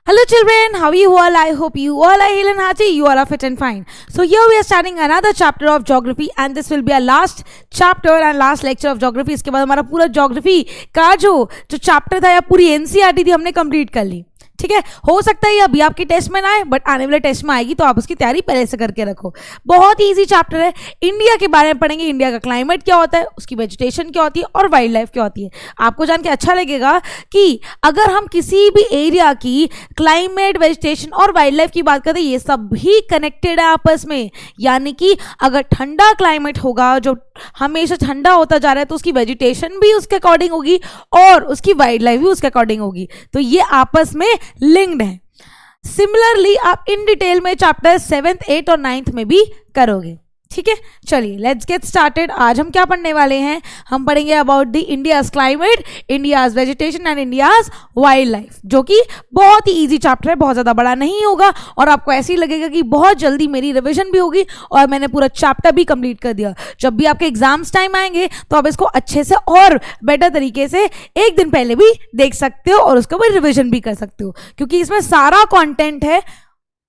Hello children, how are you all? I hope you all are healthy and hearty, you all are fit and fine. So here we are starting another chapter of geography and this will be our last chapter and last lecture of geography. इसके बाद हमारा पूरा geography का जो chapter था या पूरी NCERT थी हमने कंप्लीट कर ली. ठीक है, हो सकता है ये अभी आपके टेस्ट में ना आए बट आने वाले टेस्ट में आएगी, तो आप उसकी तैयारी पहले से करके रखो. बहुत ही इजी चैप्टर है. इंडिया के बारे में पढ़ेंगे, इंडिया का क्लाइमेट क्या होता है, उसकी वेजिटेशन क्या होती है और वाइल्ड लाइफ क्या होती है. आपको जान के अच्छा लगेगा कि अगर हम किसी भी एरिया की क्लाइमेट, वेजिटेशन और वाइल्ड लाइफ की बात करते हैं, ये सब भी कनेक्टेड है आपस में. यानी कि अगर ठंडा क्लाइमेट होगा जो हमेशा ठंडा होता जा रहा है, तो उसकी वेजिटेशन भी उसके अकॉर्डिंग होगी और उसकी वाइल्ड लाइफ भी उसके अकॉर्डिंग होगी. तो ये आपस में लिंक्ड है. सिमिलरली आप इन डिटेल में चैप्टर 7th, 8th और 9th में भी करोगे. ठीक है, चलिए लेट्स गेट स्टार्टेड. आज हम क्या पढ़ने वाले हैं? हम पढ़ेंगे about the India's climate, India's vegetation and India's wild life, जो कि बहुत ही इजी चैप्टर है, बहुत ज़्यादा बड़ा नहीं होगा और आपको ऐसे ही लगेगा कि बहुत जल्दी मेरी रिवीजन भी होगी और मैंने पूरा चैप्टर भी कंप्लीट कर दिया. जब भी आपके एग्जाम्स टाइम आएंगे तो आप इसको अच्छे से और बेटर तरीके से एक दिन पहले भी देख सकते हो और उसका भी रिविजन भी कर सकते हो, क्योंकि इसमें सारा कॉन्टेंट है.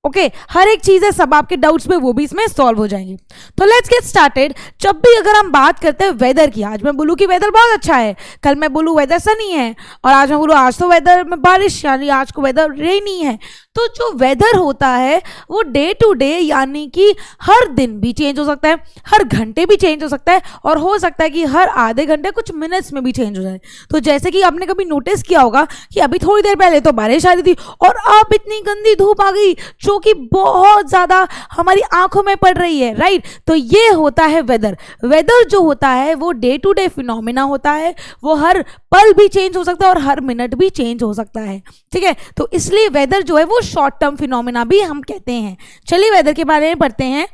ओके, हर एक चीज़ है, सब आपके डाउट्स में वो भी इसमें सॉल्व हो जाएंगे. तो लेट्स गेट स्टार्टेड. जब भी अगर हम बात करते हैं वेदर की, आज मैं बोलूँ कि वेदर बहुत अच्छा है, कल मैं बोलूँ वेदर सनी है और आज मैं बोलूँ आज तो वेदर में बारिश यानी आज को वेदर रेनी है, तो जो वेदर होता है वो डे टू डे यानी कि हर दिन भी चेंज हो सकता है, हर घंटे भी चेंज हो सकता है और हो सकता है कि हर आधे घंटे कुछ मिनट्स में भी चेंज हो जाए. तो जैसे कि आपने कभी नोटिस किया होगा कि अभी थोड़ी देर पहले तो बारिश आ रही थी और अब इतनी गंदी धूप आ गई जो कि बहुत ज़्यादा हमारी आंखों में पड़ रही है, राइट. तो ये होता है वेदर. वेदर जो होता है वो डे टू डे फिनोमिना होता है, वो हर पल भी चेंज हो सकता है और हर मिनट भी चेंज हो सकता है. ठीक है, तो इसलिए वेदर जो है वो शॉर्ट टर्म फिनोमिना भी हम कहते हैं. चलिए वेदर के बारे में पढ़ते हैं.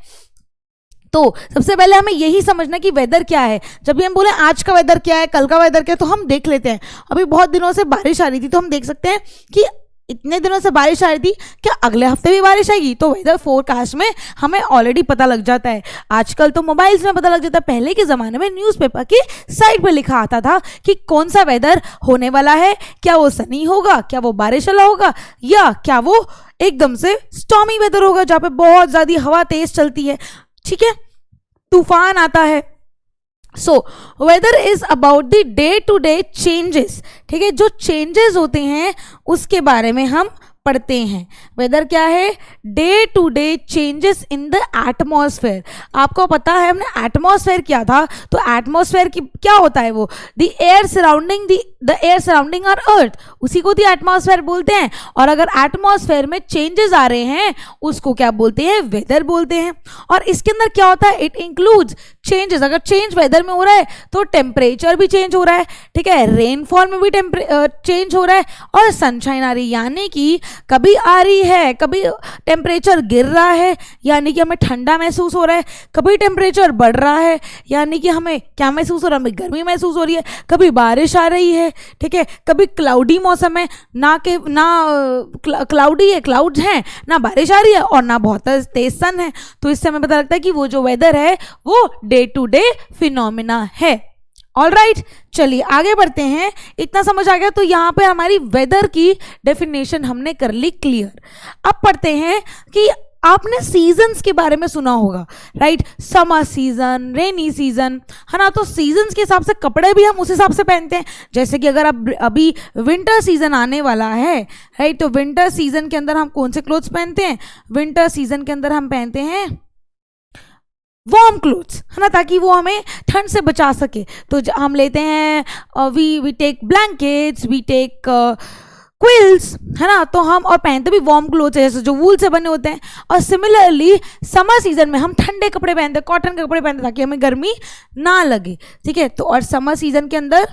तो सबसे पहले हमें यही समझना कि वेदर क्या है. जब भी हम बोले आज का वेदर क्या है, कल का वेदर क्या है, तो हम देख लेते हैं. अभी बहुत दिनों से बारिश आ रही थी तो हम देख सकते हैं कि इतने दिनों से बारिश आ रही थी, क्या अगले हफ्ते भी बारिश आएगी? तो वेदर फोरकास्ट में हमें ऑलरेडी पता लग जाता है. आजकल तो मोबाइल्स में पता लग जाता है. पहले के ज़माने में न्यूज़पेपर की साइड पर लिखा आता था कि कौन सा वेदर होने वाला है, क्या वो सनी होगा, क्या वो बारिश वाला होगा या क्या वो एकदम से स्टॉर्मी वेदर होगा जहाँ पे बहुत ज़्यादा हवा तेज चलती है, ठीक है, तूफान आता है. So weather is about the day to day changes. ठीक है, जो चेंजेस होते हैं उसके बारे में हम पढ़ते हैं. वेदर क्या है? Day to day changes in the atmosphere. आपको पता है हमने एटमॉस्फेयर किया था, तो एटमॉस्फेयर की क्या होता है? वो the air surrounding our earth, उसी को द एटमॉस्फेयर बोलते हैं. और अगर एटमॉस्फेयर में चेंजेस आ रहे हैं उसको क्या बोलते हैं? वेदर बोलते हैं. और इसके अंदर क्या होता है? It includes changes. अगर चेंज वेदर में हो रहा है तो टेम्परेचर भी चेंज हो रहा है, ठीक है, रेनफॉल में भी चेंज हो रहा है और सनशाइन आ रही है, यानी कि कभी आ रही है, कभी टेम्परेचर गिर रहा है यानी कि हमें ठंडा महसूस हो रहा है, कभी टेम्परेचर बढ़ रहा है यानी कि हमें क्या महसूस हो रहा है? हमें गर्मी महसूस हो रही है, कभी बारिश आ रही है, ठीक है, कभी क्लाउडी मौसम है, ना क्लाउडी है, क्लाउड्स हैं, ना बारिश आ रही है और ना बहुत तेज सन है. तो इससे हमें पता लगता है कि वो जो वेदर है वो डे टू डे फिनोमिना है. ऑलराइट, चलिए आगे बढ़ते हैं. इतना समझ आ गया तो यहाँ पे हमारी वेदर की डेफिनेशन हमने कर ली क्लियर. अब पढ़ते हैं कि आपने सीजन्स के बारे में सुना होगा, right. Summer season, rainy season, है ना. तो सीजन्स के हिसाब से कपड़े भी हम उस हिसाब से पहनते हैं. जैसे कि अगर अब अभी विंटर सीजन आने वाला है, राइट, तो विंटर सीजन के अंदर हम कौन से क्लोथ्स पहनते हैं? विंटर सीजन के अंदर हम पहनते हैं वार्म क्लोथ्स, है ना, ताकि वो हमें ठंड से बचा सके. तो हम लेते हैं we take blankets, we take quilts, है ना. तो हम और पहनते भी वार्म क्लोथ्स जैसे जो वूल से बने होते हैं. और सिमिलरली समर सीजन में हम ठंडे कपड़े पहनते हैं, कॉटन के कपड़े पहनते हैं ताकि हमें गर्मी ना लगे. ठीक है, तो और समर सीजन के अंदर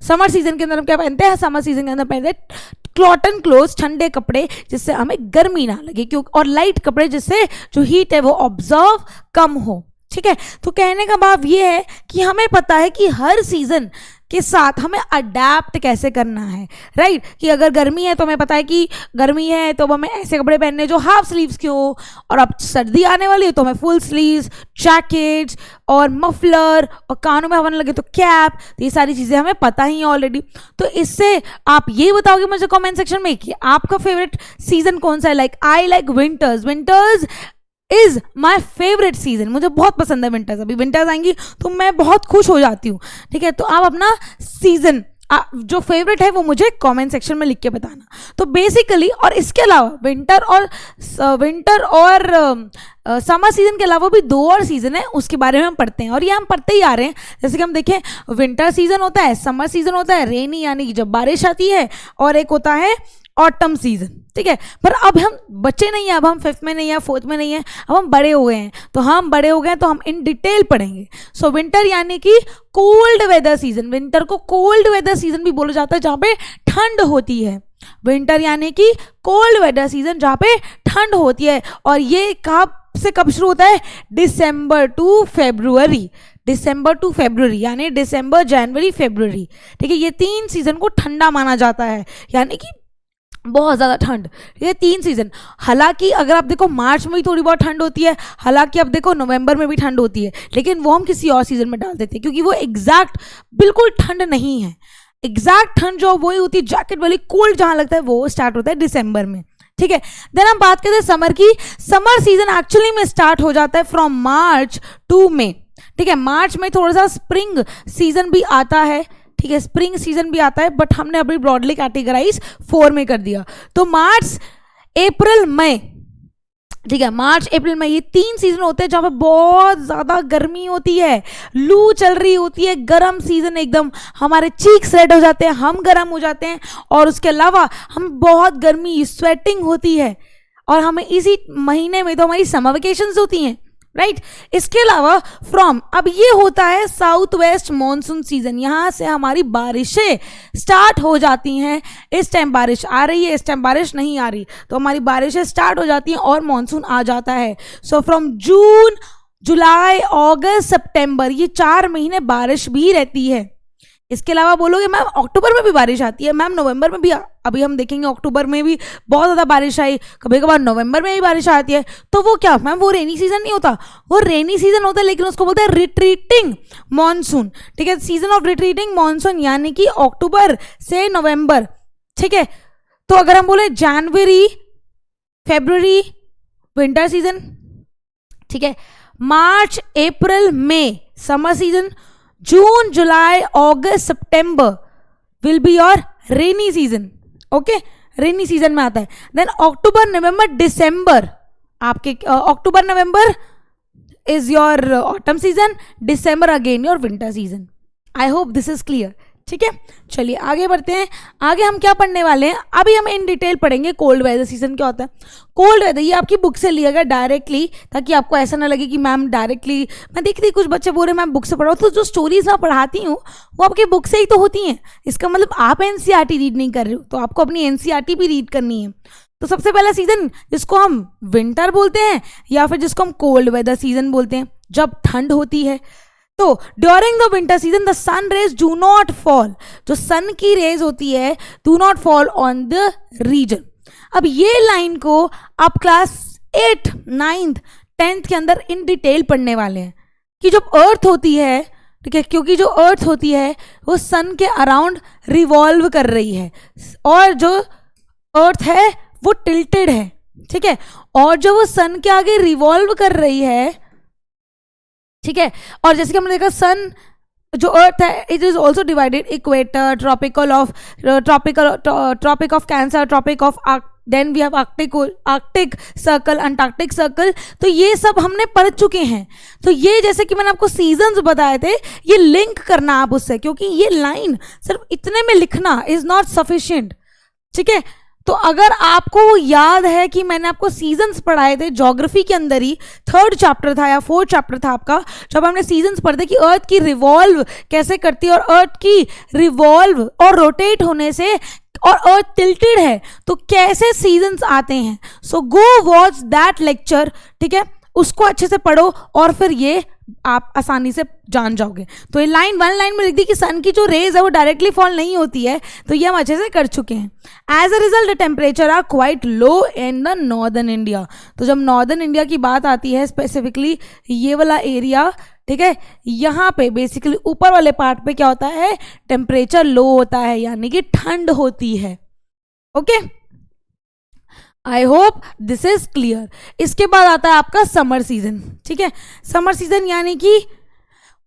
हम क्या पहनते हैं? समर सीजन के अंदर पहनते हैं कॉटन क्लोथ्स, ठंडे कपड़े जिससे हमें गर्मी ना लगे, क्योंकि और लाइट कपड़े जिससे जो हीट है वो ऑब्जर्व कम हो. ठीक है, तो कहने का भाव ये है कि हमें पता है कि हर सीजन के साथ हमें अडेप्ट कैसे करना है, राइट। कि अगर गर्मी है तो हमें पता है कि गर्मी है तो हमें ऐसे कपड़े पहनने जो हाफ स्लीव्स के हो, और अब सर्दी आने वाली है तो हमें फुल स्लीव्स, जैकेट्स और मफलर, और कानों में हवा न लगे तो कैप, तो ये सारी चीज़ें हमें पता ही है ऑलरेडी। तो इससे आप ये बताओगे मुझे कमेंट सेक्शन में कि आपका फेवरेट सीजन कौन सा है। Like I like winters, winters is my favourite season, मुझे बहुत पसंद है विंटर्स। अभी विंटर्स आएंगी तो मैं बहुत खुश हो जाती हूँ, ठीक है। तो आप अपना सीजन जो फेवरेट है वो मुझे कमेंट सेक्शन में लिख के बताना। तो बेसिकली, और इसके अलावा विंटर और समर सीजन के अलावा भी 2 और सीजन है, उसके बारे में हम पढ़ते हैं, और ये हम पढ़ते ही आ रहे हैं। जैसे कि हम देखें, विंटर सीजन होता है, समर सीजन होता है, रेनी यानी कि जब बारिश आती है, और एक होता है ऑटम सीजन, ठीक है। पर अब हम बच्चे नहीं हैं, अब हम 5th में नहीं है, 4th में नहीं है, अब हम बड़े हो गए हैं। तो हम बड़े हो गए तो हम इन डिटेल पढ़ेंगे। सो विंटर यानी कि कोल्ड वेदर सीजन, विंटर को कोल्ड वेदर सीजन भी बोला जाता है, जहाँ पे ठंड होती है। विंटर यानी कि कोल्ड वेदर सीजन जहाँ पे ठंड होती है, और ये कब से कब शुरू होता है? दिसंबर टू फरवरी, दिसंबर टू फरवरी यानी दिसंबर, जनवरी, फरवरी, ठीक है। ये 3 सीजन को ठंडा माना जाता है, यानी कि बहुत ज़्यादा ठंड, ठीक है। 3 सीजन, हालांकि अगर आप देखो मार्च में भी थोड़ी बहुत ठंड होती है, हालांकि अब देखो नवंबर में भी ठंड होती है, लेकिन वो हम किसी और सीजन में डाल देते हैं, क्योंकि वो एग्जैक्ट बिल्कुल ठंड नहीं है। एग्जैक्ट ठंड जो वही होती है, जैकेट वाली कोल्ड जहाँ लगता है, वो स्टार्ट होता है दिसंबर में, ठीक है। देन हम बात करते हैं समर की। समर सीजन एक्चुअली में स्टार्ट हो जाता है फ्रॉम मार्च टू मई, ठीक है। मार्च में थोड़ा सा स्प्रिंग सीजन भी आता है, ठीक है, स्प्रिंग सीजन भी आता है, बट हमने अभी ब्रॉडली कैटेगराइज 4 में कर दिया। तो मार्च, अप्रैल, मई, ठीक है, मार्च, अप्रैल, मई, ये 3 सीजन होते हैं जहाँ पे बहुत ज़्यादा गर्मी होती है, लू चल रही होती है, गर्म सीजन एकदम, हमारे चीक्स रेड हो जाते हैं, हम गर्म हो जाते हैं, और उसके अलावा हम बहुत गर्मी, स्वेटिंग होती है, और हमें इसी महीने में तो हमारी समर वेकेशंस होती हैं, राइट। इसके अलावा फ्रॉम, अब ये होता है साउथ वेस्ट मॉनसून सीजन, यहाँ से हमारी बारिशें स्टार्ट हो जाती हैं। इस टाइम बारिश आ रही है, इस टाइम बारिश नहीं आ रही, तो हमारी बारिशें स्टार्ट हो जाती हैं और मॉनसून आ जाता है। So from June, July, August, सितंबर, ये 4 महीने बारिश भी रहती है। इसके अलावा बोलोगे मैम अक्टूबर में भी बारिश आती है, मैम नवंबर में भी, अभी हम देखेंगे अक्टूबर में भी बहुत ज़्यादा बारिश आई, कभी कभार नवंबर में भी बारिश आती है। तो वो क्या मैम, वो रेनी सीजन नहीं होता, वो रेनी सीजन होता है, लेकिन उसको बोलते हैं रिट्रीटिंग मॉनसून, ठीक है। सीजन ऑफ रिट्रीटिंग मॉनसून यानी कि अक्टूबर से नवंबर, ठीक है। तो अगर हम बोले जनवरी, फरवरी विंटर सीजन, ठीक है, March, April, May summer season, June, July, August, September will be your rainy season, okay, rainy season में आता है। देन अक्टूबर, नवंबर, दिसंबर, आपके October, November is your autumn season, December again your winter season. I hope this is clear, ठीक है। चलिए आगे बढ़ते हैं। आगे हम क्या पढ़ने वाले हैं, अभी हम इन डिटेल पढ़ेंगे कोल्ड वेदर सीजन क्या होता है। कोल्ड वेदर ये आपकी बुक से लिया गया डायरेक्टली, ताकि आपको ऐसा ना लगे कि मैम डायरेक्टली, मैं देखती कुछ बच्चे बोल रहे मैम बुक से पढ़ाओ, तो जो स्टोरीज मैं पढ़ाती हूँ वो आपकी बुक से ही तो होती हैं। इसका मतलब आप एनसीईआरटी रीड नहीं कर रहे हो, तो आपको अपनी एनसीईआरटी भी रीड करनी है। तो सबसे पहला सीजन जिसको हम विंटर बोलते हैं, या फिर जिसको हम कोल्ड वेदर सीजन बोलते हैं, जब ठंड होती है। तो during the winter season the sun rays do not fall, जो सन की रेज होती है do not fall on the region. अब ये लाइन को आप क्लास 8, 9th, 10th के अंदर इन डिटेल पढ़ने वाले हैं कि जब अर्थ होती है, ठीक है, क्योंकि जो अर्थ होती है वो सन के अराउंड रिवॉल्व कर रही है, और जो अर्थ है वो टिल्टेड है, ठीक है, और जो वो सन के आगे रिवॉल्व कर रही है, ठीक है। और जैसे कि हमने देखा सन जो अर्थ है it is also divided equator, Tropic of Cancer, Tropic of, then we have Arctic Circle, Antarctic Circle. तो ये सब हमने पढ़ चुके हैं। तो ये जैसे कि मैंने आपको सीजन्स बताए थे, ये लिंक करना आप उससे, क्योंकि ये लाइन सिर्फ इतने में लिखना इज नॉट सफिशिएंट, ठीक है। तो अगर आपको याद है कि मैंने आपको सीजन्स पढ़ाए थे ज्योग्राफी के अंदर ही, 3rd चैप्टर था या 4th चैप्टर था आपका, जब हमने सीजन्स पढ़ते कि अर्थ की रिवॉल्व कैसे करती है, और अर्थ की रिवॉल्व और रोटेट होने से, और अर्थ टिल्टेड है तो कैसे सीजन्स आते हैं। सो गो वॉच दैट लेक्चर, ठीक है, उसको अच्छे से पढ़ो और फिर ये आप आसानी से जान जाओगे। तो ये लाइन वन लाइन में लिख दी कि सन की जो रेज है वो डायरेक्टली फॉल नहीं होती है, तो ये हम अच्छे से कर चुके हैं। As a result the temperature are quite low in the northern India. तो जब नॉर्दर्न इंडिया की बात आती है, स्पेसिफिकली ये वाला एरिया, ठीक है, यहाँ पे बेसिकली ऊपर वाले पार्ट पे क्या होता है, टेम्परेचर लो होता है, यानी कि ठंड होती है। Okay, I hope this is clear. इसके बाद आता है आपका समर सीजन। ठीक है, समर सीजन यानी कि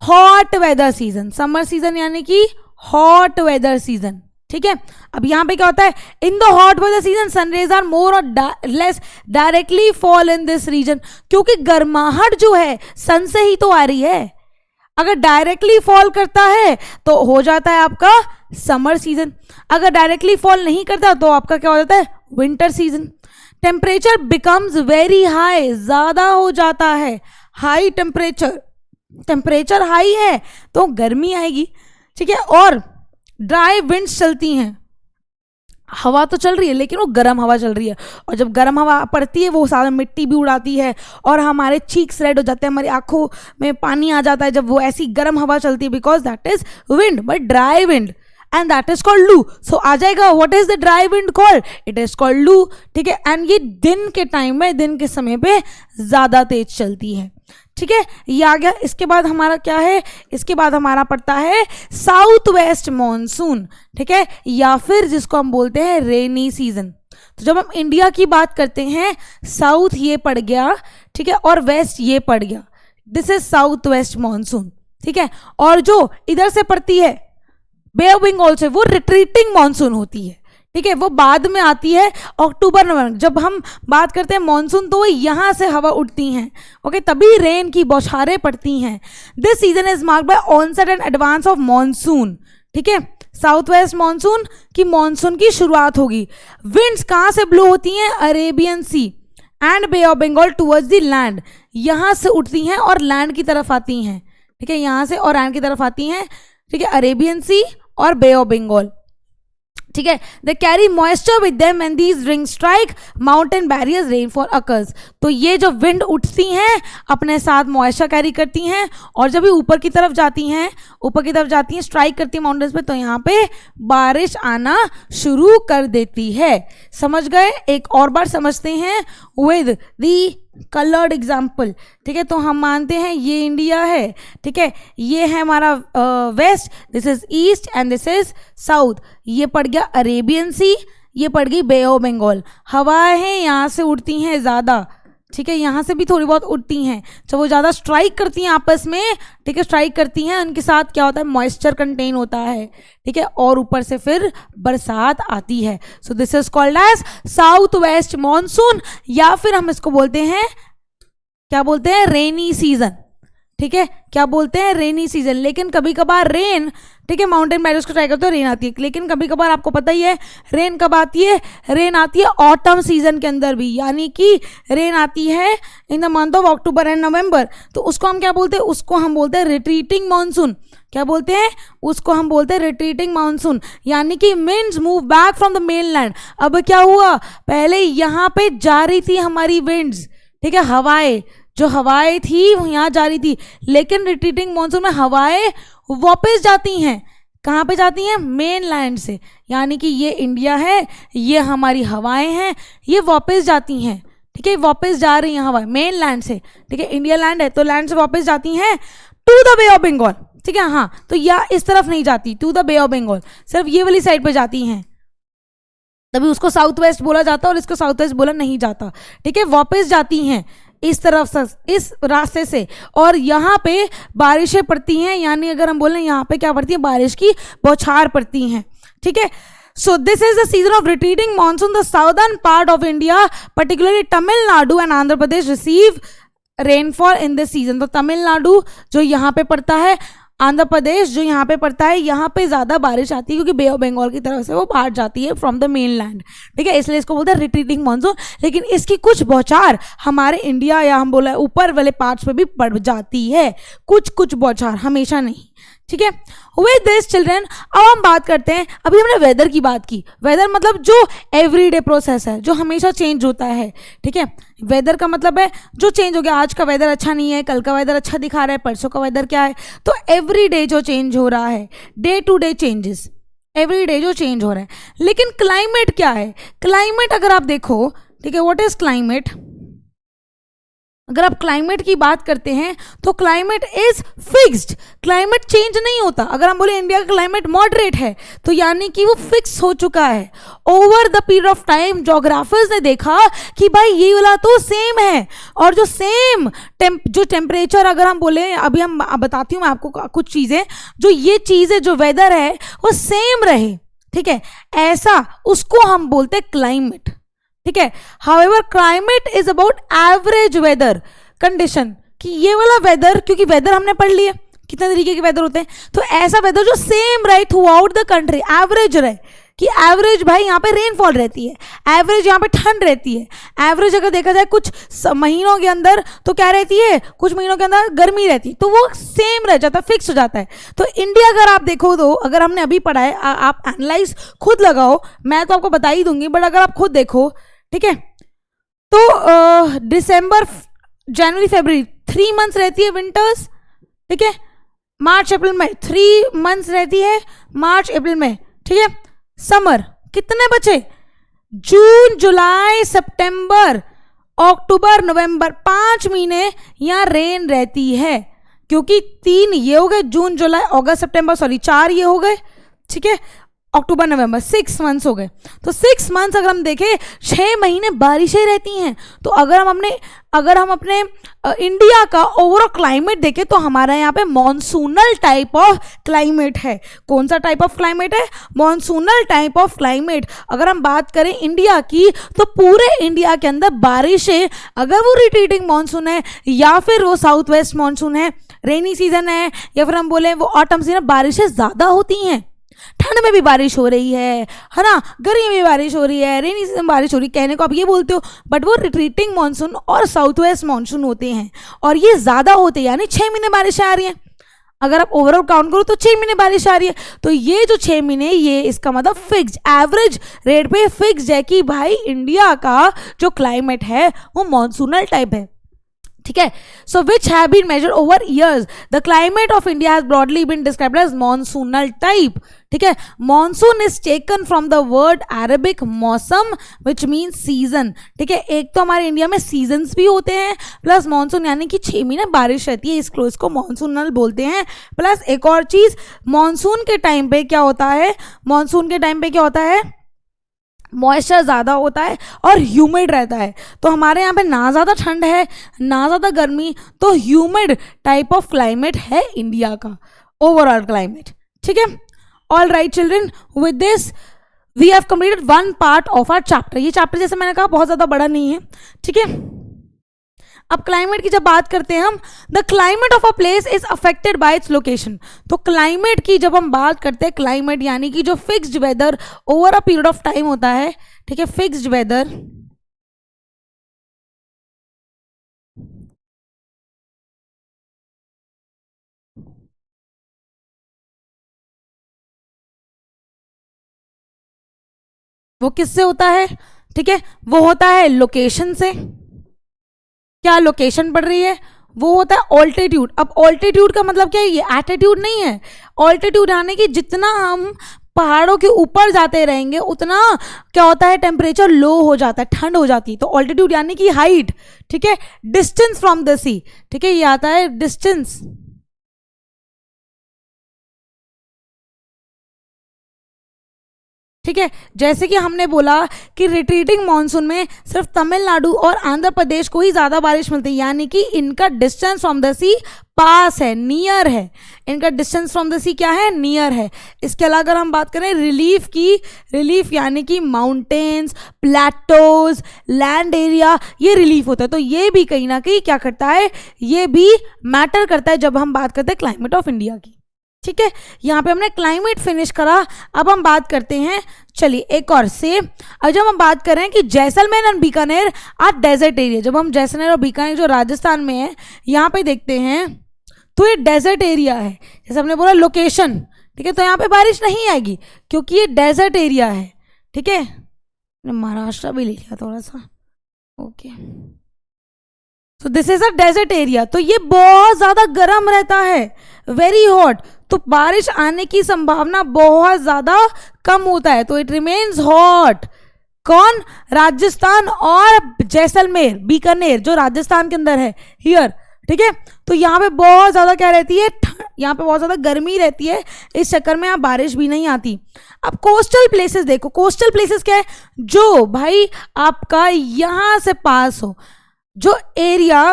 hot weather season. Summer season यानी कि हॉट वेदर सीजन। ठीक है, अब यहाँ पे क्या होता है, in the hot weather season sunrays are more or less directly fall in this region. क्योंकि गर्माहट जो है सन से ही तो आ रही है, अगर डायरेक्टली फॉल करता है तो हो जाता है आपका समर सीजन, अगर डायरेक्टली फॉल नहीं करता तो आपका क्या हो जाता है, winter season. Temperature becomes very high, ज्यादा हो जाता है, हाई टेम्परेचर, टेम्परेचर हाई है तो गर्मी आएगी। ठीक है, और ड्राई विंड्स चलती हैं, हवा तो चल रही है लेकिन वो गर्म हवा चल रही है, और जब गर्म हवा पड़ती है वो सारा मिट्टी भी उड़ाती है और हमारे चीक्स रेड हो जाते हैं, हमारी आंखों में पानी आ जाता है जब वो ऐसी गर्म हवा चलती है, because that is wind, but dry wind, and that is called लू। सो आ जाएगा, what is the dry wind called, it is called लू। ठीक है, एंड ये दिन के टाइम में, दिन के समय पे ज्यादा तेज चलती है। ठीक है, ये आ गया। इसके बाद हमारा क्या है, इसके बाद हमारा पड़ता है साउथ वेस्ट मॉनसून। ठीक है, या फिर जिसको हम बोलते हैं रेनी सीजन। तो जब हम इंडिया की बात करते हैं, साउथ ये पड़ गया, ठीक है, और वेस्ट ये पड़ गया, this is south west monsoon. ठीक है, और जो इधर से पड़ती है बे ऑफ बंगाल से, वो रिट्रीटिंग मॉनसून होती है। ठीक है, वो बाद में आती है अक्टूबर नवंबर। जब हम बात करते हैं मॉनसून तो वो यहाँ से हवा उठती हैं, ओके, तभी रेन की बौछारें पड़ती हैं। This season is marked by onset and advance of monsoon. ठीक है, साउथ वेस्ट मॉनसून की मॉनसून की शुरुआत होगी। विंड्स कहाँ से ब्लो होती हैं, Arabian Sea and Bay of Bengal towards the land, यहाँ से उठती हैं और लैंड की तरफ आती हैं। ठीक है, यहाँ से और लैंड की तरफ आती हैं। ठीक है, अरेबियन सी और बे ऑफ बंगाल। ठीक है, they carry moisture with them and these ring strike mountain barriers rainfall occurs. तो ये जो विंड उठती हैं अपने साथ मॉइस्चर कैरी करती हैं, और जब भी ऊपर की तरफ जाती हैं, ऊपर की तरफ जाती हैं, स्ट्राइक करती हैं माउंटेन्स पे, तो यहाँ पे बारिश आना शुरू कर देती है। समझ गए? एक और बार समझते हैं विद दी कलर्ड एग्जाम्पल। ठीक है, तो हम मानते हैं ये इंडिया है, ठीक है, ये है हमारा west, this is east and this is south. ये पड़ गया अरेबियन सी, ये पड़ गई बे ऑफ बंगाल। हवाएं हैं यहाँ से उड़ती हैं ज़्यादा, ठीक है, यहाँ से भी थोड़ी बहुत उड़ती हैं, जब वो ज़्यादा स्ट्राइक करती हैं आपस में, ठीक है, स्ट्राइक करती हैं, उनके साथ क्या होता है, मॉइस्चर कंटेन होता है। ठीक है, और ऊपर से फिर बरसात आती है। So this is called as south west monsoon, या फिर हम इसको बोलते हैं, क्या बोलते हैं, रेनी सीजन। ठीक है, क्या बोलते हैं, रेनी सीजन। लेकिन कभी कभार रेन, ठीक है, माउंटेन बैरियर्स को ट्राई करते हो, रेन आती है, लेकिन कभी कभार आपको पता ही है रेन कब आती है, रेन आती है ऑटम सीजन के अंदर भी, यानी कि रेन आती है in the month of October and November. तो उसको हम क्या बोलते हैं, उसको हम बोलते हैं रिट्रीटिंग मानसून। क्या बोलते हैं, उसको हम बोलते हैं रिट्रीटिंग मानसून, यानी कि winds move back from the mainland. अब क्या हुआ, पहले यहाँ पे जा रही थी हमारी विंड्स, ठीक है, हवाएं, जो हवाएं थी वो यहाँ जा रही थी, लेकिन रिट्रीटिंग मॉनसून में हवाएं वापस जाती हैं। कहाँ पे जाती हैं, मेन लैंड से, यानी कि ये इंडिया है, ये हमारी हवाएं हैं, ये वापस जाती हैं। ठीक है, वापस जा रही हैं हवाएं मेन लैंड से। ठीक है, इंडिया लैंड है तो लैंड से वापस जाती हैं to the Bay of Bengal. ठीक है, हाँ, तो या इस तरफ नहीं जाती to the Bay of Bengal, सिर्फ ये वाली साइड पे जाती हैं, तभी उसको साउथ वेस्ट बोला जाता है और इसको साउथ वेस्ट बोला नहीं जाता। ठीक है, वापस जाती हैं इस तरफ से, इस रास्ते से, और यहाँ पे बारिशें पड़ती हैं, यानी अगर हम बोलें यहाँ पे क्या पड़ती है, बारिश की बौछार पड़ती हैं। ठीक है, so this is the season of retreating monsoon. The southern part of India particularly Tamil Nadu and Andhra Pradesh receive rainfall in this season. तो तमिलनाडु जो यहाँ पे पड़ता है, आंध्र प्रदेश जो यहाँ पे पड़ता है, यहाँ पे ज़्यादा बारिश आती है क्योंकि बे ऑफ बंगाल की तरफ से वो बाहर जाती है फ्रॉम द मेन लैंड। ठीक है, इसलिए इसको बोलते हैं रिट्रीटिंग मानसून। लेकिन इसकी कुछ बौछार हमारे इंडिया या हम बोला ऊपर वाले पार्ट्स पे भी पड़ जाती है, कुछ कुछ बौछार, हमेशा नहीं। ठीक है। विद दिस चिल्ड्रन, अब हम बात करते हैं, अभी हमने वेदर की बात की। वेदर मतलब जो एवरीडे प्रोसेस है, जो हमेशा चेंज होता है, ठीक है। वेदर का मतलब है जो चेंज हो गया, आज का वेदर अच्छा नहीं है, कल का वेदर अच्छा दिखा रहा है, परसों का वेदर क्या है, तो एवरीडे जो चेंज हो रहा है, day to day changes, everyday जो चेंज हो रहा है। लेकिन क्लाइमेट क्या है? क्लाइमेट अगर आप देखो, ठीक है, व्हाट इज क्लाइमेट? अगर आप क्लाइमेट की बात करते हैं तो climate is fixed, climate change नहीं होता। अगर हम बोले इंडिया का क्लाइमेट मॉडरेट है, तो यानी कि वो फिक्स हो चुका है। Over the period of time geographers ने देखा कि भाई ये वाला तो सेम है, और जो सेम जो टेम्परेचर, अगर हम बोले, अभी हम बताती हूँ मैं आपको कुछ चीज़ें, जो ये चीज़ें जो वेदर है वो सेम रहे, ठीक है, ऐसा उसको हम बोलते हैं क्लाइमेट, ठीक है। However climate is about average weather condition, कि ये वाला वेदर, क्योंकि वेदर हमने पढ़ लिया कितने तरीके के वेदर होते हैं, तो ऐसा वेदर जो सेम रहे through out the country, average रहे, कि एवरेज भाई यहाँ पे रेनफॉल रहती है, एवरेज यहाँ पे ठंड रहती है, एवरेज अगर देखा जाए कुछ महीनों के अंदर तो क्या रहती है, कुछ महीनों के अंदर गर्मी रहती है, तो वो सेम रह जाता है, फिक्स हो जाता है। तो इंडिया अगर आप देखो, तो अगर हमने अभी पढ़ा है, आप एनालाइज खुद लगाओ, मैं तो आपको बता ही दूंगी, बट अगर आप खुद देखो, ठीक है, तो दिसंबर, जनवरी, फरवरी 3 मंथ्स रहती है विंटर्स, ठीक है, मार्च अप्रैल मई 3 मंथ्स रहती है, मार्च अप्रैल मई, ठीक है। समर कितने बचे? जून, जुलाई, सितंबर, अक्टूबर, नवंबर, 5 महीने यहाँ रेन रहती है, क्योंकि 3 ये हो गए, जून, जुलाई, अगस्त, सितंबर, सॉरी 4 ये हो गए, ठीक है, अक्टूबर, नवंबर, 6 मंथ्स हो गए। तो 6 मंथ्स अगर हम देखें, 6 महीने बारिशें रहती हैं। तो अगर हम अपने इंडिया का ओवरऑल क्लाइमेट देखें, तो हमारा यहाँ पे मॉनसूनल टाइप ऑफ क्लाइमेट है। कौन सा टाइप ऑफ क्लाइमेट है? Monsoonal type of climate. अगर हम बात करें इंडिया की, तो पूरे इंडिया के अंदर बारिशें, अगर वो रिट्रीटिंग मानसून है या फिर वो साउथ वेस्ट मानसून है, रेनी सीजन है, या फिर हम बोले वो ऑटम सीजन, बारिशें ज़्यादा होती हैं। ठंड में भी बारिश हो रही है ना, गर्मी में भी बारिश हो रही है, रेनी सीजन बारिश हो रही है, कहने को आप ये बोलते हो, बट वो रिट्रीटिंग मानसून और साउथ वेस्ट मानसून होते हैं, और ये ज़्यादा होते हैं, यानी 6 महीने बारिश आ रही है। अगर आप ओवरऑल काउंट करो तो 6 महीने बारिश आ रही है। तो ये जो 6 महीने, ये इसका मतलब फिक्स एवरेज रेट पे फिक्स है कि भाई इंडिया का जो क्लाइमेट है वो मानसूनल टाइप है, ठीक है। So which have been measured over years, the climate of India has broadly been described as monsoonal type, ठीक है। Monsoon is taken from the word Arabic mausam which mean season, ठीक है। एक तो हमारे इंडिया में सीजन्स भी होते हैं, प्लस मॉनसून यानी कि 6 महीने बारिश रहती है, इसको मॉनसूनल बोलते हैं। प्लस एक और चीज, मॉनसून के टाइम पे क्या होता है, मॉनसून के टाइम पे क्या होता है, मॉइस्चर ज़्यादा होता है और ह्यूमिड रहता है। तो हमारे यहाँ पे ना ज़्यादा ठंड है ना ज़्यादा गर्मी, तो ह्यूमिड टाइप ऑफ क्लाइमेट है इंडिया का ओवरऑल क्लाइमेट, ठीक है। All right children, with this we have completed 1 part of our chapter. ये चैप्टर जैसे मैंने कहा बहुत ज़्यादा बड़ा नहीं है, ठीक है। अब क्लाइमेट की जब बात करते हैं हम, the climate of a place is affected by its location. तो क्लाइमेट की जब हम बात करते हैं, क्लाइमेट यानी कि जो fixed weather over a period of time होता है, ठीक है, फिक्स्ड वेदर, वो किससे होता है, ठीक है, वो होता है लोकेशन से। क्या लोकेशन पड़ रही है, वो होता है ऑल्टीट्यूड। अब ऑल्टीट्यूड का मतलब क्या है, ये एटीट्यूड नहीं है। ऑल्टीट्यूड यानी कि जितना हम पहाड़ों के ऊपर जाते रहेंगे उतना क्या होता है, टेम्परेचर लो हो जाता है, ठंड हो जाती है। तो ऑल्टीट्यूड यानी कि हाइट, ठीक है। डिस्टेंस फ्रॉम द सी, ठीक है, ये आता है डिस्टेंस, ठीक है। जैसे कि हमने बोला कि रिट्रीटिंग मानसून में सिर्फ तमिलनाडु और आंध्र प्रदेश को ही ज़्यादा बारिश मिलती है, यानी कि इनका डिस्टेंस फ्रॉम द सी पास है, नियर है। इनका डिस्टेंस फ्रॉम द सी क्या है, नियर है। इसके अलावा अगर हम बात करें रिलीफ की, रिलीफ यानी कि माउंटेन्स, प्लेटोज, लैंड एरिया, ये रिलीफ होता है। तो ये भी कहीं ना कहीं क्या करता है, ये भी मैटर करता है जब हम बात करते हैं क्लाइमेट ऑफ इंडिया की, ठीक है। यहाँ पे हमने क्लाइमेट फिनिश करा। अब हम बात करते हैं, चलिए एक और से, अब जब हम बात कर रहे हैं कि Jaisalmer and Bikaner are desert area, जब हम जैसलमेर और बीकानेर जो राजस्थान में है यहाँ पे देखते हैं, तो ये डेजर्ट एरिया है, जैसे हमने बोला लोकेशन, ठीक है, तो यहाँ पे बारिश नहीं आएगी क्योंकि ये डेजर्ट एरिया है, ठीक है। महाराष्ट्र भी ले लिया थोड़ा सा, okay. So this is a desert area, तो ये बहुत ज्यादा गर्म रहता है, वेरी हॉट, तो बारिश आने की संभावना बहुत ज्यादा कम होता है, तो इट रिमेन्स हॉट। कौन? राजस्थान और जैसलमेर, बीकानेर जो राजस्थान के अंदर है हियर, ठीक है। तो यहाँ पे बहुत ज्यादा क्या रहती है, यहाँ पे बहुत ज्यादा गर्मी रहती है, इस चक्कर में यहाँ बारिश भी नहीं आती। अब कोस्टल प्लेसेस देखो, कोस्टल प्लेसेस क्या है? जो भाई आपका यहाँ से पास हो, जो एरिया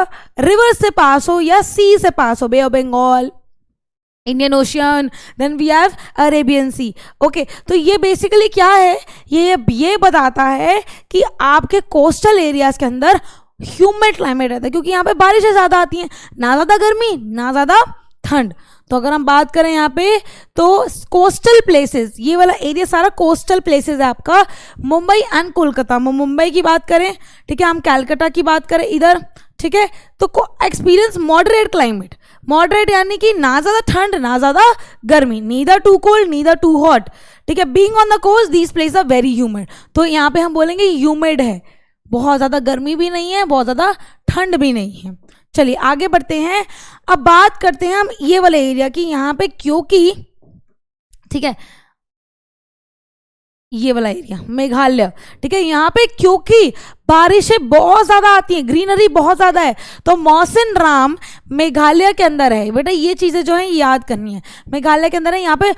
रिवर से पास हो या सी से पास हो, Bay of Bengal, Indian Ocean, then we have Arabian Sea, okay. तो ये बेसिकली क्या है, ये बताता है कि आपके कोस्टल एरियाज के अंदर ह्यूमिड क्लाइमेट रहता है, क्योंकि यहाँ पे बारिशें ज़्यादा आती हैं, ना ज़्यादा गर्मी ना ज़्यादा ठंड। तो अगर हम बात करें यहाँ पे, तो कोस्टल प्लेसेस, ये वाला एरिया सारा कोस्टल प्लेसेस है आपका, मुंबई एंड कोलकाता। मुंबई की बात करें, ठीक है, हम कैलकाटा की बात करें इधर, ठीक है, तो एक्सपीरियंस मॉडरेट क्लाइमेट, मॉडरेट यानी कि ना ज़्यादा ठंड ना ज़्यादा गर्मी, neither too cold neither too hot, ठीक है। Being on the coast these places are very humid, तो यहाँ पे हम बोलेंगे ह्यूमिड है, बहुत ज़्यादा गर्मी भी नहीं है, बहुत ज़्यादा ठंड भी नहीं है। चलिए आगे बढ़ते हैं, अब बात करते हैं हम ये वाले एरिया की, यहाँ पे क्योंकि, ठीक है, ये वाला एरिया मेघालय, ठीक है, यहाँ पे क्योंकि बारिशें बहुत ज्यादा आती हैं, ग्रीनरी बहुत ज्यादा है, तो मौसिन राम मेघालय के अंदर है। बेटा ये चीजें जो है याद करनी है, मेघालय के अंदर है, यहाँ पे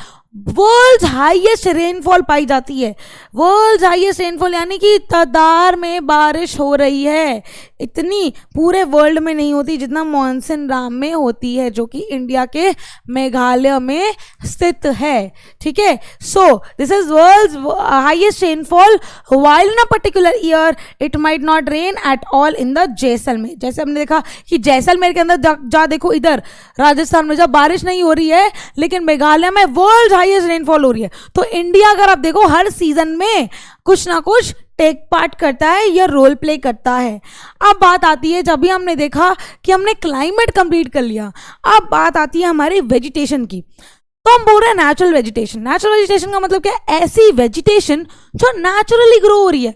वर्ल्ड हाईएस्ट रेनफॉल पाई जाती है। वर्ल्ड हाईएस्ट रेनफॉल यानी कि तादार में बारिश हो रही है, इतनी पूरे वर्ल्ड में नहीं होती जितना मॉनसून राम में होती है, जो कि इंडिया के मेघालय में स्थित है, ठीक है। So this is world's highest rainfall while in a particular year it might not rain at all in the Jaisalmer. जैसे हमने देखा कि जैसलमेर के अंदर जा देखो, इधर राजस्थान में जब बारिश नहीं हो रही है, लेकिन मेघालय में वर्ल्ड हाईएस्ट रेनफॉल हो रही है। तो इंडिया अगर आप देखो हर सीजन में कुछ ना कुछ टेक पार्ट करता है या रोल प्ले करता है। अब बात आती है, जब भी हमने देखा कि हमने क्लाइमेट कंप्लीट कर लिया, अब बात आती है हमारी वेजिटेशन की। तो हम बोल रहे हैं नेचुरल वेजिटेशन। नेचुरल वेजिटेशन का मतलब क्या है? ऐसी वेजिटेशन जो नेचुरली ग्रो हो रही है।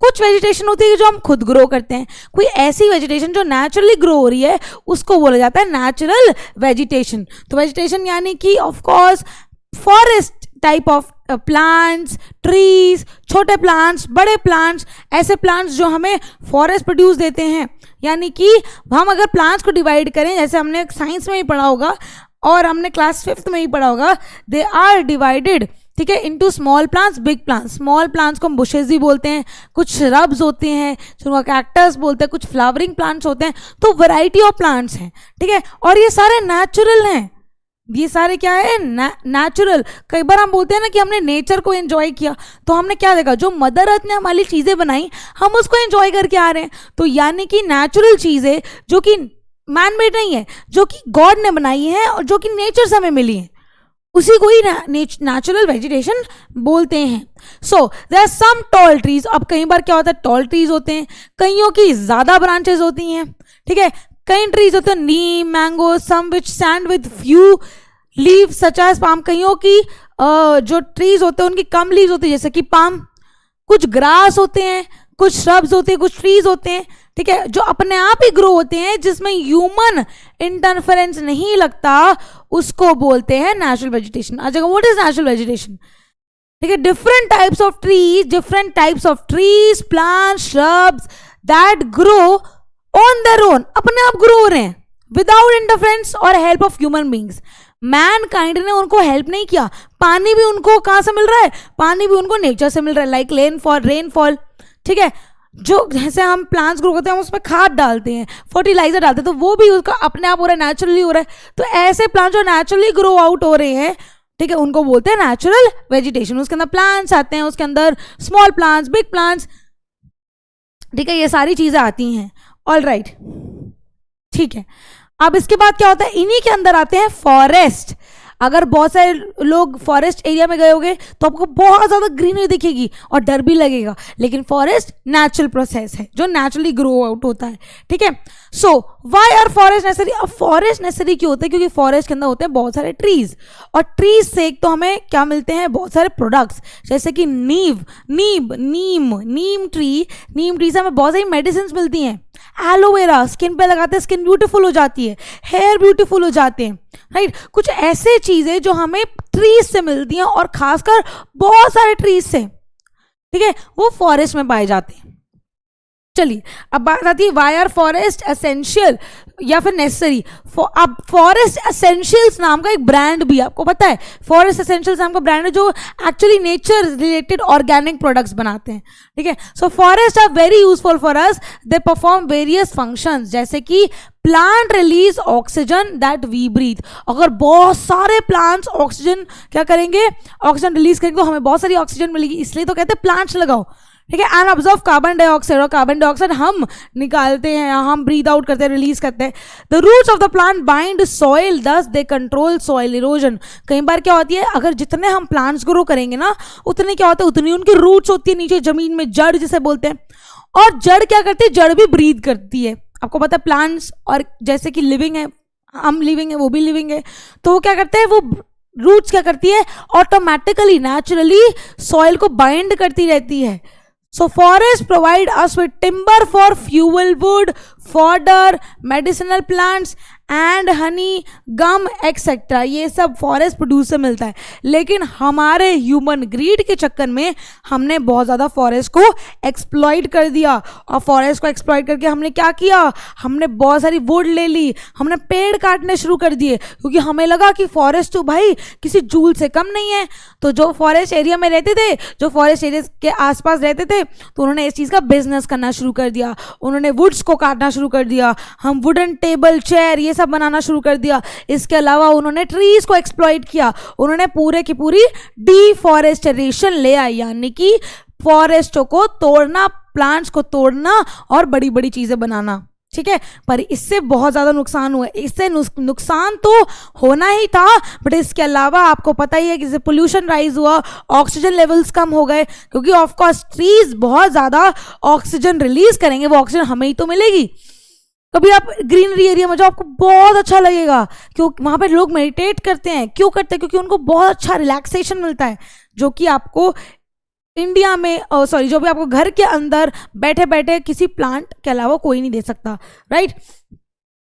कुछ वेजिटेशन होती है जो हम खुद ग्रो करते हैं, कोई ऐसी वेजिटेशन जो नेचुरली ग्रो हो रही है उसको बोला जाता है नेचुरल वेजिटेशन। तो वेजिटेशन यानी कि of course forest type of plants, trees, छोटे प्लांट्स, बड़े प्लांट्स, ऐसे प्लांट्स जो हमें फॉरेस्ट प्रोड्यूस देते हैं। यानी कि हम अगर प्लांट्स को डिवाइड करें, जैसे हमने साइंस में ही पढ़ा होगा और हमने क्लास 5th में ही पढ़ा होगा, दे आर डिवाइडेड, ठीक है, into small plants, big plants. Small plants को हम बुशेज भी बोलते हैं, कुछ श्रब्स होते हैं जिनको कैक्टस बोलते हैं, कुछ फ्लावरिंग प्लांट्स होते हैं। तो वैरायटी ऑफ प्लांट्स हैं, ठीक है, और ये सारे नेचुरल हैं। ये सारे क्या है? नेचुरल। कई बार हम बोलते हैं ना कि हमने नेचर को एंजॉय किया, तो हमने क्या देखा, जो मदर अर्थ ने हमारी चीज़ें बनाई हम उसको एंजॉय करके आ रहे हैं। तो यानी कि नेचुरल चीज़ें जो कि मैन मेड नहीं है, जो कि गॉड ने बनाई है और जो कि नेचर से हमें मिली है, उसी को ही नेचुरल वेजिटेशन बोलते हैं। So there are some tall trees. अब कई बार क्या होता है, टॉल ट्रीज होते हैं, कईयों की ज़्यादा ब्रांचेज होती हैं, ठीक है। कई ट्रीज होते हैं neem, mango, some which stand with few leave such as palm. कईयों की जो ट्रीज होते हैं उनकी कम लीव्स होती है, जैसे कि पाम। कुछ ग्रास होते हैं, कुछ श्रब्स होते हैं, कुछ ट्रीज होते हैं, ठीक है, जो अपने आप ही ग्रो होते हैं, जिसमें ह्यूमन इंटरफेरेंस नहीं लगता, उसको बोलते हैं नेचुरल वेजिटेशन। आ जाएगा, व्हाट इज नेचुरल वेजिटेशन, ठीक है। Different types of trees, plants, shrubs that grow on their own, अपने आप ग्रो हो रहे हैं, विदाउट इंटरफेरेंस और help of human beings. Man kind ने उनको हेल्प नहीं किया। पानी भी उनको कहाँ से मिल रहा है? पानी भी उनको नेचर से मिल रहा है, लाइक रेनफॉल, ठीक है। जो जैसे हम प्लांट्स ग्रो करते हैं, हम उसमें खाद डालते हैं, फर्टिलाइजर डालते हैं, तो वो भी उसका अपने आप हो रहा है, नेचुरली हो रहा है। तो ऐसे प्लांट्स जो नेचुरली ग्रो आउट हो रहे हैं, ठीक है, उनको बोलते हैं नेचुरल वेजिटेशन। उसके अंदर प्लांट्स आते हैं, उसके अंदर स्मॉल प्लांट्स, बिग प्लांट्स, ठीक है, ये सारी चीजें आती हैं। ऑल राइट, ठीक है। अब इसके बाद क्या होता है, इन्हीं के अंदर आते हैं फॉरेस्ट। अगर बहुत सारे लोग फॉरेस्ट एरिया में गए होंगे तो आपको बहुत ज़्यादा ग्रीनरी दिखेगी और डर भी लगेगा, लेकिन फॉरेस्ट नेचुरल प्रोसेस है जो नेचुरली ग्रो आउट होता है, ठीक है। सो वाई आर फॉरेस्ट नेसेसरी? अब फॉरेस्ट नेसेसरी क्यों होता है? क्योंकि फॉरेस्ट के अंदर होते हैं बहुत सारे ट्रीज, और ट्रीज से एक तो हमें क्या मिलते हैं, बहुत सारे प्रोडक्ट्स, जैसे कि नीम ट्री से हमें बहुत सारी मेडिसिन मिलती हैं। एलोवेरा स्किन पे लगाते हैं, स्किन ब्यूटीफुल हो जाती है, हेयर ब्यूटीफुल हो जाते हैं, राइट। कुछ ऐसे चीजें जो हमें ट्रीज से मिलती हैं, और खासकर बहुत सारे ट्रीज से, ठीक है, वो फॉरेस्ट में पाए जाते हैं। चलिए अब बात आती है वाई आर फॉरेस्ट एसेंशियल या फिर नेसेसरी। अब फॉरेस्ट एसेंशियल्स नाम का एक ब्रांड भी आपको पता है, फॉरेस्ट एसेंशियल्स नाम का ब्रांड है जो actually nature related organic products बनाते हैं, ठीक है। So forest are very useful for us, they perform various functions, जैसे कि plant release oxygen that we breathe. अगर बहुत सारे प्लांट्स ऑक्सीजन क्या करेंगे, ऑक्सीजन रिलीज करेंगे, तो हमें बहुत सारी ऑक्सीजन मिलेगी, इसलिए तो कहते हैं प्लांट्स लगाओ, ठीक है। एंड ऑब्जर्व कार्बन डाइऑक्साइड, और कार्बन डाइऑक्साइड हम निकालते हैं, हम ब्रीथ आउट करते हैं, रिलीज करते हैं। The roots of the plant bind soil, thus they control soil erosion. कई बार क्या होती है, अगर जितने हम प्लांट्स ग्रो करेंगे ना, उतने क्या होता है, उतनी उनकी रूट्स होती है नीचे जमीन में, जड़ जिसे बोलते हैं। और जड़ क्या करती है, जड़ भी ब्रीथ करती है। आपको पता है प्लांट्स और जैसे कि लिविंग है, हम लिविंग है, वो भी लिविंग है, तो वो क्या करते हैं, वो रूट्स क्या करती है, ऑटोमेटिकली नेचुरली सॉइल को बाइंड करती रहती है। So forests provide us with timber for fuel wood, fodder, medicinal plants and honey, gum etc. ये सब फॉरेस्ट प्रोड्यूस से मिलता है, लेकिन हमारे ह्यूमन ग्रीड के चक्कर में हमने बहुत ज़्यादा फॉरेस्ट को एक्सप्लॉइट कर दिया। और फॉरेस्ट को एक्सप्लॉइट करके हमने क्या किया, हमने बहुत सारी वुड ले ली, हमने पेड़ काटने शुरू कर दिए, क्योंकि हमें लगा कि फॉरेस्ट तो भाई किसी जूल से कम नहीं है। तो जो फॉरेस्ट एरिया में रहते थे, जो फॉरेस्ट एरिया के आसपास रहते थे, तो उन्होंने इस चीज़ का बिजनेस करना शुरू कर दिया, उन्होंने वुड्स को काटना शुरू कर दिया, हम वुडन टेबल चेयर ये सब बनाना शुरू कर दिया। इसके अलावा उन्होंने ट्रीज को एक्सप्लॉइट किया, उन्होंने पूरे की पूरी डिफॉरेस्टेशन ले आई, यानी कि फॉरेस्टों को तोड़ना, प्लांट्स को तोड़ना और बड़ी बड़ी चीजें बनाना, ठीक है। पर इससे बहुत ज़्यादा नुकसान हुआ, इससे नुकसान तो होना ही था, बट इसके अलावा आपको पता ही है कि पोल्यूशन राइज हुआ, ऑक्सीजन लेवल्स कम हो गए, क्योंकि ऑफकोर्स ट्रीज बहुत ज़्यादा ऑक्सीजन रिलीज करेंगे, वो ऑक्सीजन हमें ही तो मिलेगी। कभी आप ग्रीनरी एरिया में जाओ, आपको बहुत अच्छा लगेगा, क्यों वहाँ पे लोग मेडिटेट करते हैं। क्यों करते हैं? क्योंकि उनको बहुत अच्छा रिलैक्सेशन मिलता है, जो कि आपको इंडिया में जो भी आपको घर के अंदर बैठे बैठे किसी प्लांट के अलावा कोई नहीं दे सकता, राइट।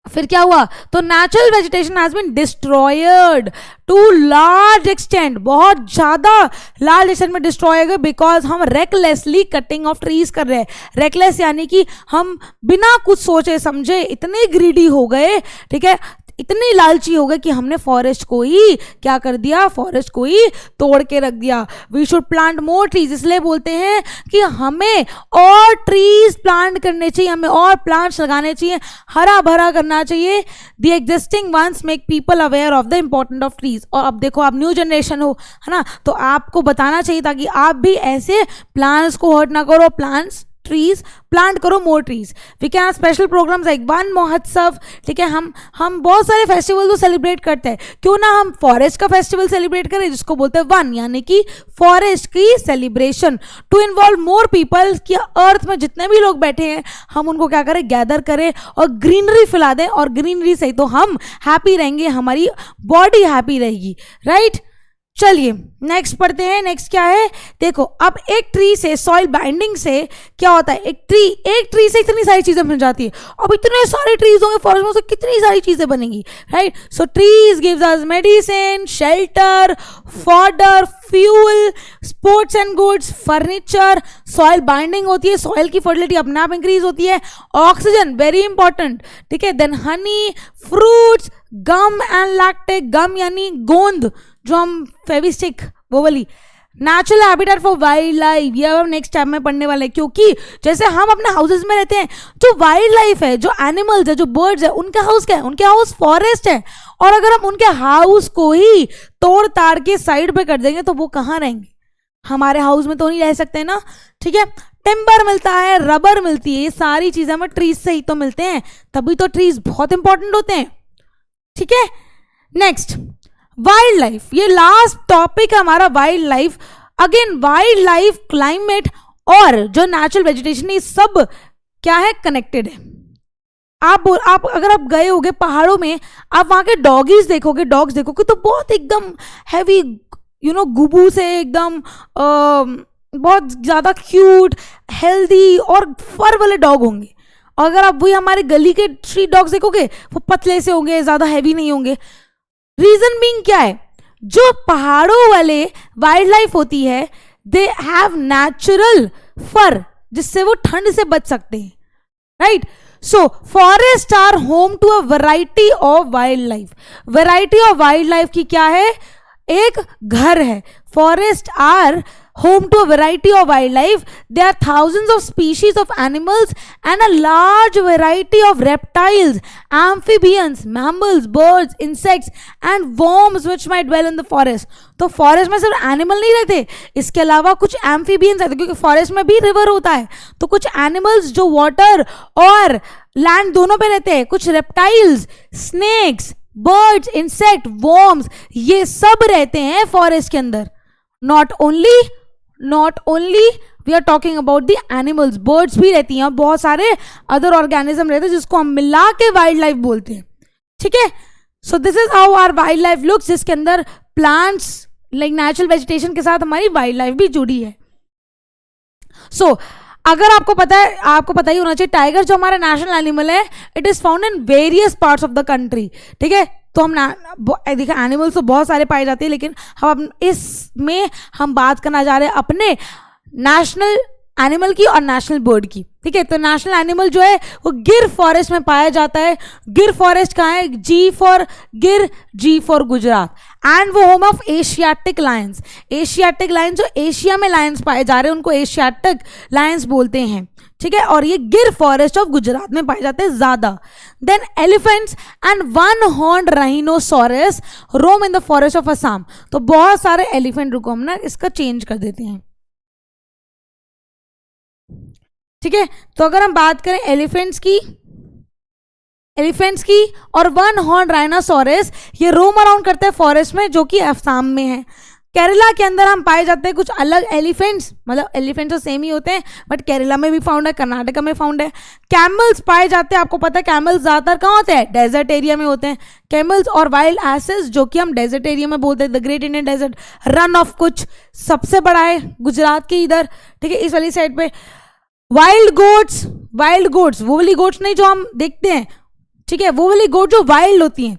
फिर क्या हुआ, तो natural vegetation has been destroyed to large extent, बहुत ज्यादा लार्ज एक्सटेंट में डिस्ट्रॉय हो गए, बिकॉज हम रेकलेसली कटिंग ऑफ ट्रीज कर रहे हैं। रेकलेस यानी कि हम बिना कुछ सोचे समझे इतने ग्रीडी हो गए, ठीक है, इतने लालची हो गए कि हमने फॉरेस्ट को ही क्या कर दिया, फॉरेस्ट को ही तोड़ के रख दिया। We should plant more trees, इसलिए बोलते हैं कि हमें और ट्रीज प्लांट करने चाहिए, हमें और प्लांट्स लगाने चाहिए, हरा भरा करना चाहिए। The existing ones make people aware of the important of trees. और अब देखो, आप न्यू जनरेशन हो, है ना, तो आपको बताना चाहिए ताकि आप भी ऐसे प्लांट्स को हर्ट ना करो, प्लांट्स ट्रीज प्लांट करो, more trees. We can have special programs like Van Mahotsav, ठीक है। हम बहुत सारे फेस्टिवल तो सेलिब्रेट करते हैं, क्यों ना हम फॉरेस्ट का फेस्टिवल सेलिब्रेट करें, जिसको बोलते हैं वन, यानी कि फॉरेस्ट की celebration, to involve more people, कि अर्थ में जितने भी लोग बैठे हैं हम उनको क्या करें, गैदर करें और ग्रीनरी फैला दें, और ग्रीनरी से ही तो हम हैप्पी रहेंगे, हमारी बॉडी हैप्पी रहेगी, राइट। चलिए नेक्स्ट पढ़ते हैं। नेक्स्ट क्या है, देखो, अब एक ट्री से सॉइल बाइंडिंग से क्या होता है, एक ट्री से इतनी सारी चीजें बन जाती है। अब इतने सारे ट्रीज होंगे फॉरेस्ट में, तो कितनी सारी चीजें बनेंगी, right. So trees gives us medicine, shelter, fodder, fuel, sports and goods, furniture. Soil binding होती है, सॉइल की फर्टिलिटी अपने आप इंक्रीज होती है। ऑक्सीजन वेरी इंपॉर्टेंट, ठीक है। Then honey, fruits, gum and lactic, gum यानी गोंद, जो हम फेविस्टिक वो वाली। Natural habitat for wildlife, ये हम नेक्स्ट टाइम में पढ़ने वाले हैं, क्योंकि जैसे हम अपने हाउसेज में रहते हैं, जो वाइल्ड लाइफ है, जो एनिमल्स है, जो बर्ड्स है, उनका हाउस क्या है, उनके हाउस फॉरेस्ट है। और अगर हम उनके हाउस को ही तोड़ ताड़ के साइड पे कर देंगे तो वो कहाँ रहेंगे, हमारे हाउस में तो नहीं रह सकते ना, ठीक है। टिम्बर मिलता है, रबर मिलती है, ये सारी चीजें हमें ट्रीज से ही तो मिलते हैं, तभी तो ट्रीज बहुत इंपॉर्टेंट होते हैं, ठीक है। नेक्स्ट, वाइल्ड लाइफ, ये लास्ट टॉपिक है हमारा wild life. Again wild life, climate और जो नेचुरल वेजिटेशन, ये सब क्या है, कनेक्टेड है। आप अगर आप गए होगे पहाड़ों में, आप वहां के डॉग्स देखोगे तो बहुत एकदम हैवी, गुबू से एकदम बहुत ज्यादा क्यूट, हेल्दी और फर वाले डॉग होंगे। और अगर आप वही हमारे गली के स्ट्रीट डॉग्स देखोगे, वो पतले से होंगे, ज्यादा हैवी नहीं होंगे। रीजन बीइंग क्या है, जो पहाड़ों वाले वाइल्ड लाइफ होती है, दे हैव नेचुरल फर, जिससे वो ठंड से बच सकते हैं, right. So forest are home to a variety of wild life. Variety of wild life की क्या है, एक घर है। Forest are home to a variety of wildlife. There are thousands of species of animals and a large variety of reptiles, amphibians, mammals, birds, insects and worms which might dwell in the forest. तो forest में सिर्फ animal नहीं रहते, इसके अलावा कुछ amphibians रहते, क्योंकि फॉरेस्ट में भी रिवर होता है, तो कुछ एनिमल्स जो वाटर और लैंड दोनों पे रहते हैं, कुछ reptiles, snakes, birds, insect, worms, ये सब रहते हैं फॉरेस्ट के अंदर। Not only we are talking about the animals, birds भी रहती हैं और बहुत सारे अदर ऑर्गेनिज्म रहते हैं जिसको हम मिला के वाइल्ड लाइफ बोलते हैं, ठीक है। So this is how our wild life looks, जिसके अंदर प्लांट्स लाइक नेचुरल वेजिटेशन के साथ हमारी वाइल्ड लाइफ भी जुड़ी है। सो अगर आपको पता ही होना चाहिए, टाइगर जो हमारा नेशनल एनिमल है, it is found in various parts of the country, ठीक है। तो हम देखिए एनिमल्स तो बहुत सारे पाए जाते हैं, लेकिन हम इसमें हम बात करना जा रहे हैं अपने नेशनल एनिमल की और नेशनल बर्ड की, ठीक है। तो नेशनल एनिमल जो है वो गिर फॉरेस्ट में पाया जाता है। गिर फॉरेस्ट कहाँ है, जी फॉर गिर, जी फॉर गुजरात, एंड वो home of Asiatic Lions. Asiatic Lions, जो एशिया में लायंस पाए जा रहे हैं उनको एशियाटिक लायंस बोलते हैं, ठीक है। और ये गिर फॉरेस्ट ऑफ गुजरात में पाए जाते हैं ज्यादा। Then elephants and one horn rhinoceros roam in the forest of Assam. तो बहुत सारे एलिफेंट, रुको हम ना इसका चेंज कर देते हैं, ठीक है। तो अगर हम बात करें एलिफेंट्स की और वन हॉर्न राइनोसोरस, ये रोम अराउंड करते हैं फॉरेस्ट में, जो कि असम में है। केरला के अंदर हम पाए जाते हैं कुछ अलग एलिफेंट्स, मतलब एलिफेंट्स तो सेम ही होते हैं, बट केरला में भी फाउंड है, कर्नाटका में फाउंड है। कैमल्स पाए जाते हैं, आपको पता है कैमल्स ज्यादातर कहाँ होते हैं, डेजर्ट एरिया में होते हैं। कैमल्स और वाइल्ड एसेस, जो कि हम डेजर्ट एरिया में बोलते हैं, the Great Indian Desert, Rann of कुछ सबसे बड़ा है गुजरात के इधर, ठीक है, इस वाली साइड पे। वाइल्ड गोट्स वो वाली गोट्स नहीं जो हम देखते हैं, ठीक है, वो वाली गोट जो वाइल्ड होती हैं।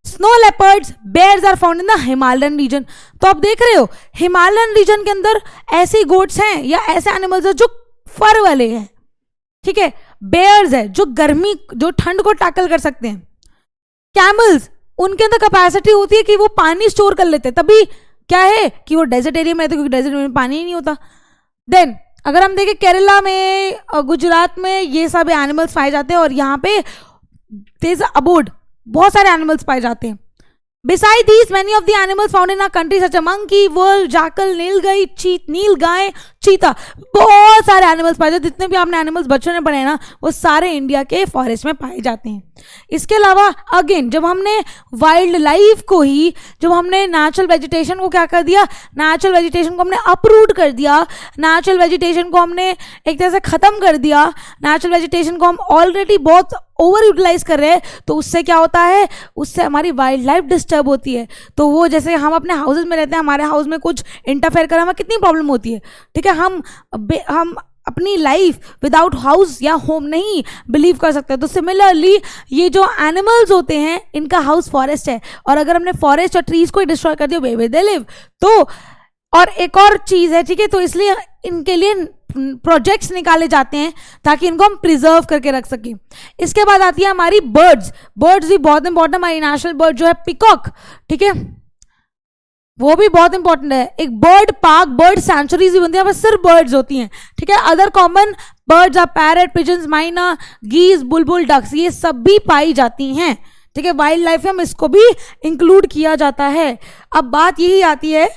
Snow leopards, bears are found in the Himalayan region. तो आप देख रहे हो हिमालयन रीजन के अंदर ऐसी गोट्स हैं या ऐसे एनिमल्स हैं जो फर वाले हैं, ठीक है। बेयर्स है जो गर्मी, जो ठंड को टैकल कर सकते हैं। कैमल्स, उनके अंदर कैपेसिटी होती है कि वो पानी स्टोर कर लेते हैं, तभी क्या है कि वो डेजर्ट एरिया में रहते, क्योंकि डेजर्ट में पानी ही नहीं होता। देन अगर हम देखें केरला में, गुजरात में, ये सब एनिमल्स पाए जाते हैं और यहाँ पे देयर अबाउट बहुत सारे एनिमल्स पाए जाते हैं। Beside these, many of the animals found in our country such as monkey, wolf, jackal, नीलगाय, चीता, बहुत सारे एनिमल्स पाए जाते हैं। जितने भी आपने एनिमल्स बच्चों ने पढ़े ना, वो सारे इंडिया के फॉरेस्ट में पाए जाते हैं। इसके अलावा अगेन जब हमने वाइल्ड लाइफ को ही, जब हमने नेचुरल वेजिटेशन को क्या कर दिया, नेचुरल वेजिटेशन को हमने अपरूट कर दिया, नेचुरल वेजिटेशन को हमने एक तरह से ख़त्म कर दिया, नेचुरल वेजिटेशन को हम ऑलरेडी बहुत ओवर यूटिलाइज कर रहे हैं, तो उससे क्या होता है, उससे हमारी वाइल्ड लाइफ डिस्टर्ब होती है। तो वो जैसे हम अपने हाउसेज में रहते हैं, हमारे हाउस में कुछ इंटरफेयर कर, हमें कितनी प्रॉब्लम होती है, ठीक है। हम अपनी लाइफ विदाउट हाउस या होम नहीं बिलीव कर सकते। तो सिमिलरली ये जो एनिमल्स होते हैं, इनका हाउस फॉरेस्ट है, और अगर हमने फॉरेस्ट और ट्रीज को डिस्ट्रॉय कर दिया, वे दे लिव। तो और एक और चीज़ है, ठीक है, तो इसलिए इनके लिए प्रोजेक्ट्स निकाले जाते हैं ताकि इनको हम प्रिजर्व करके रख सकें। इसके बाद आती है हमारी बर्ड्स भी बहुत इंपॉर्टेंट। हमारी नेशनल बर्ड जो है पिकॉक, ठीक है, वो भी बहुत इंपॉर्टेंट है। एक बर्ड पार्क, बर्ड सेंचुरीज भी बनती है, सिर्फ बर्ड्स होती हैं, ठीक है। Other common birds are parrot, pigeons, myna, geese, Bulbul, ducks, ये सब भी पाई जाती हैं, ठीक है। वाइल्ड लाइफ में हम इसको भी इंक्लूड किया जाता है। अब बात यही आती है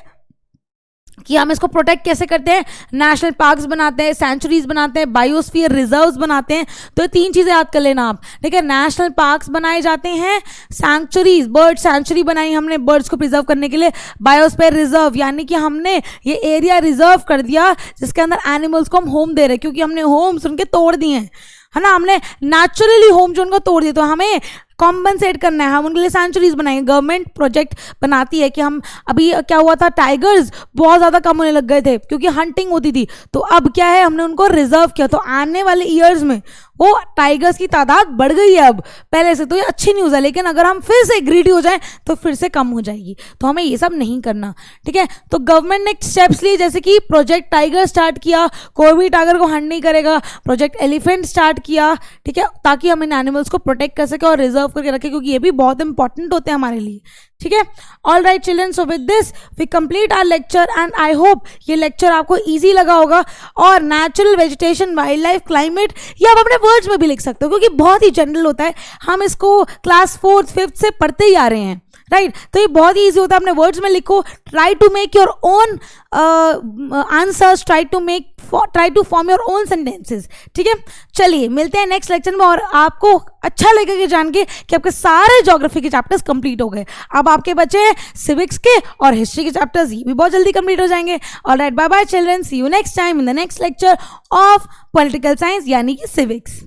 कि हम इसको प्रोटेक्ट कैसे करते हैं, नेशनल पार्क्स बनाते हैं, सेंचुरीज बनाते हैं, बायोस्फीयर रिजर्व्स बनाते हैं। तो ये 3 चीज़ें याद कर लेना आप, ठीक है। नेशनल पार्क्स बनाए जाते हैं, सेंचुरीज, बर्ड सेंचुरी बनाई हमने बर्ड्स को प्रिजर्व करने के लिए, बायोस्फीयर रिजर्व यानी कि हमने ये एरिया रिजर्व कर दिया जिसके अंदर एनिमल्स को हम होम दे रहे हैं, क्योंकि हमने होम्स उनके तोड़ दिए हैं, है ना, हमने नेचुरली होम जो उनको तोड़ दिए, तो हमें कॉम्पनसेट करना है, हम उनके लिए सेंचुरीज बनाएंगे। गवर्नमेंट प्रोजेक्ट बनाती है कि हम, अभी क्या हुआ था, टाइगर्स बहुत ज़्यादा कम होने लग गए थे क्योंकि हंटिंग होती थी, तो अब क्या है, हमने उनको रिजर्व किया, तो आने वाले ईयर्स में वो टाइगर्स की तादाद बढ़ गई है अब पहले से, तो ये अच्छी न्यूज़ है। लेकिन अगर हम फिर से ग्रीडी हो जाएं तो फिर से कम हो जाएगी, तो हमें ये सब नहीं करना, ठीक है। तो गवर्नमेंट ने स्टेप्स लिए, जैसे कि प्रोजेक्ट टाइगर स्टार्ट किया, कोई भी टाइगर को हंट नहीं करेगा, प्रोजेक्ट एलिफेंट स्टार्ट किया, ठीक है, ताकि हम इन एनिमल्स को प्रोटेक्ट कर सके और रिजर्व करके रखें, क्योंकि ये भी बहुत इंपॉर्टेंट होते हैं हमारे लिए, ठीक है। All right children, so with this we complete our lecture and I hope ये लेक्चर आपको इजी लगा होगा। और natural vegetation, wild life, climate, ये आप अपने वर्ड्स में भी लिख सकते हो क्योंकि बहुत ही जनरल होता है, हम इसको क्लास 4th 5th से पढ़ते ही आ रहे हैं, राइट। तो ये बहुत ही ईजी होता है, अपने वर्ड्स में लिखो, try to make your own answers, try to form your own sentences, ठीक है। चलिए मिलते हैं नेक्स्ट लेक्चर में, और आपको अच्छा लगेगा जान के कि आपके सारे ज्योग्राफी के चैप्टर्स कंप्लीट हो गए। अब आपके बचे सिविक्स के और हिस्ट्री के चैप्टर्स, ये भी बहुत जल्दी कंप्लीट हो जाएंगे। Alright, bye bye children, see you next time in the next lecture of political science यानी कि सिविक्स।